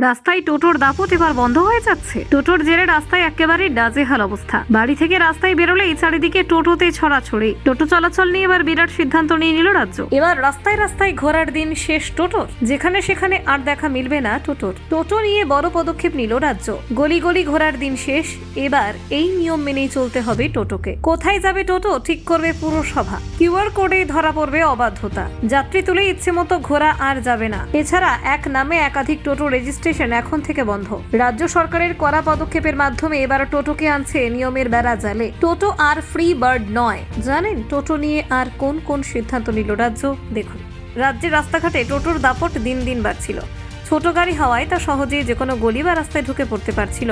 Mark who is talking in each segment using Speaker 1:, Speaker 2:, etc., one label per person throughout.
Speaker 1: রাস্তায় টোটোর দাপট এবার বন্ধ হয়ে যাচ্ছে। টোটোর জেরে রাস্তায় একেবারে নাজেহাল অবস্থা। বাড়ি থেকে রাস্তায় বেরোলেই চারিদিকে টোটোতে ছড়াছড়ি। টোটো চলাচল নিয়ে এবার বিরাট সিদ্ধান্ত নিয়ে নিল রাজ্য। এবার রাস্তায় রাস্তায় ঘোরার দিন শেষ টোটোর। যেখানে সেখানে আর দেখা মিলবে না টোটোর। টোটো নিয়ে বড় পদক্ষেপ নিল রাজ্য। গলি গলি ঘোরার দিন শেষ। এবার এই নিয়ম মেনেই চলতে হবে টোটোকে। কোথায় যাবে টোটো ঠিক করবে পুরসভা। কিউআর কোডে ধরা পড়বে অবাধ্যতা। যাত্রী তুলে ইচ্ছে মতো ঘোরা আর যাবে না। এছাড়া এক নামে একাধিক টোটো রেজিস্ট্রেশন এখন থেকে বন্ধ। রাজ্য সরকারের কড়া পদক্ষেপের মাধ্যমে এবার টোটোকে আনছে নিয়মের বেড়া জালে। টোটো আর ফ্রি বার্ড নয়। জানেন টোটো নিয়ে আর কোন কোন সিদ্ধান্ত নিল রাজ্য? দেখুন, রাজ্যের রাস্তাঘাটে টোটোর দাপট দিন দিন বাড়ছিল। ছোট গাড়ি হওয়ায় তা সহজেই যে কোনো গলি বা রাস্তায় ঢুকে পড়তে পারছিল।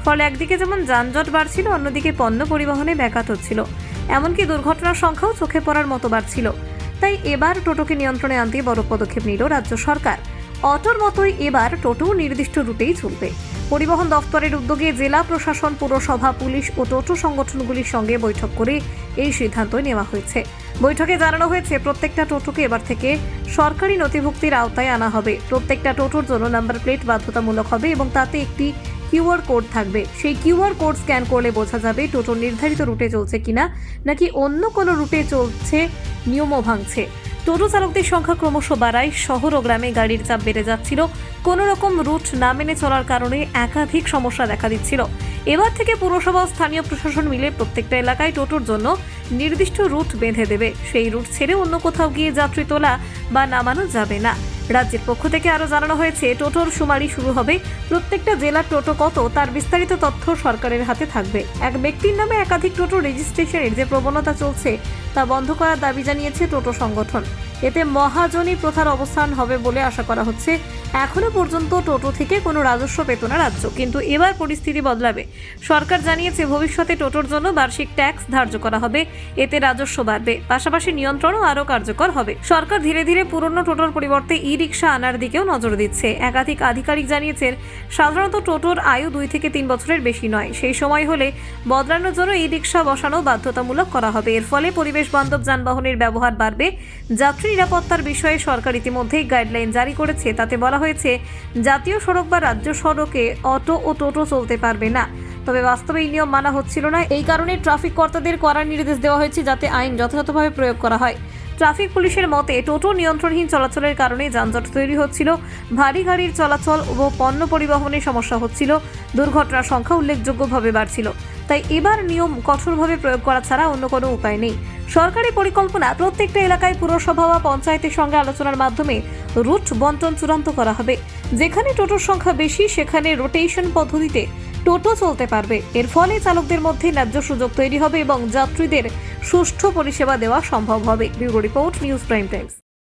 Speaker 1: ফলে একদিকে যেমন যানজট বাড়ছিল, অন্যদিকে পণ্য পরিবহনে ব্যাঘাত হচ্ছিল। এমনকি দুর্ঘটনার সংখ্যাও চোখে পড়ার মতো বাড়ছিল। তাই এবার টোটোকে নিয়ন্ত্রণে আনতে বড় পদক্ষেপ নিল রাজ্য সরকার। অটোর মতোই এবার টোটো নির্দিষ্ট রুটেই চলবে। পরিবহন দফতরের উদ্যোগে জেলা প্রশাসন, পুরসভা, পুলিশ ও টোটো সংগঠনগুলির সঙ্গে বৈঠক করে এই সিদ্ধান্ত নেওয়া হয়েছে। বৈঠকে জানানো হয়েছে প্রত্যেকটা টোটোকে এবার থেকে সরকারি নথিভুক্তির আওতায় আনা হবে। প্রত্যেকটা টোটোর জন্য নাম্বার প্লেট বাধ্যতামূলক হবে এবং তাতে একটি কিউআর কোড থাকবে। সেই কিউআর কোড স্ক্যান করলে বোঝা যাবে টোটো নির্ধারিত রুটে চলছে কিনা, নাকি অন্য কোনো রুটে চলছে, নিয়মও ভাঙছে। টোটো চালকদের সংখ্যা ক্রমশ বাড়ায়। শহর ও গ্রামে গাড়ির চাপ বেড়ে যাচ্ছিল। কোনো রকম রুট না মেনে চলার কারণে একাধিক সমস্যা দেখা দিচ্ছিল। এবার থেকে পুরসভা ও স্থানীয় প্রশাসন মিলে প্রত্যেকটা এলাকায় টোটোর জন্য নির্দিষ্ট রুট বেঁধে দেবে। সেই রুট ছেড়ে অন্য কোথাও গিয়ে যাত্রী তোলা বা নামানো যাবে না। রাজ্যের পক্ষ থেকে আরও জানানো হয়েছে টোটোর শুমারি শুরু হবে। প্রত্যেকটা জেলার টোটো কত তার বিস্তারিত তথ্য সরকারের হাতে থাকবে। এক ব্যক্তির নামে একাধিক টোটো রেজিস্ট্রেশনের যে প্রবণতা চলছে তা বন্ধ করার দাবি জানিয়েছে টোটো সংগঠন। এতে মহাজনী প্রথার অবসান হবে বলে আশা করা হচ্ছে। এখনো পর্যন্ত টোটো থেকে কোনো রাজস্ব পেত না রাজ্য, কিন্তু এবার পরিস্থিতি বদলাবে। সরকার জানিয়েছে ভবিষ্যতে টোটোর জন্য বার্ষিক ট্যাক্স ধার্য করা হবে। এতে রাজস্ব বাড়বে, পাশাপাশি নিয়ন্ত্রণও আরও কার্যকর হবে। সরকার ধীরে ধীরে পুরনো টোটোর পরিবর্তে ই-রিকশা আনার দিকেও নজর দিচ্ছে। একাধিক আধিকারিক জানিয়েছেন সাধারণত টোটোর আয়ু 2 থেকে 3 বছরের বেশি নয়। সেই সময় হলে বদলানোর জন্য ই-রিকশা বসানো বাধ্যতামূলক করা হবে। এর ফলে পরিবেশ বান্ধব যানবাহনের ব্যবহার বাড়বে। যাত্রী নিরাপত্তার বিষয়ে সরকার ইতিমধ্যেই গাইডলাইন জারি করেছে। তাতে বলা হয়েছে জাতীয় সড়ক বা রাজ্য সড়কে অটো ও টোটো চলতে পারবে না। তবে বাস্তবে এই নিয়ম মানা হচ্ছিল না। এই কারণে ট্রাফিক কর্তাদের কড়া নির্দেশ দেওয়া হয়েছে যাতে আইন যথাযথভাবে প্রয়োগ করা হয়। ট্রাফিক পুলিশের মতে টোটো নিয়ন্ত্রণহীন চলাচলের কারণে যানজট তৈরি হচ্ছিল, ভারী গাড়ির চলাচল ও পণ্য পরিবহনে সমস্যা হচ্ছিল, দুর্ঘটনার সংখ্যা উল্লেখযোগ্যভাবে বাড়ছিল। তাই এবার নিয়ম কঠোরভাবে প্রয়োগ করা ছাড়া অন্য কোনো উপায় নেই। সরকারি পরিকল্পনা, প্রত্যেকটা এলাকায় পুরসভা বা পঞ্চায়েতের সঙ্গে আলোচনার মাধ্যমে রুট বন্টন চূড়ান্ত করা হবে। যেখানে টোটোর সংখ্যা বেশি সেখানে রোটেশন পদ্ধতিতে টোটো চলতে পারবে। এর ফলে চালকদের মধ্যে ন্যায্য সুযোগ তৈরি হবে এবং যাত্রীদের সুষ্ঠু পরিষেবা দেওয়া সম্ভব হবে। Bureau report, news prime Times.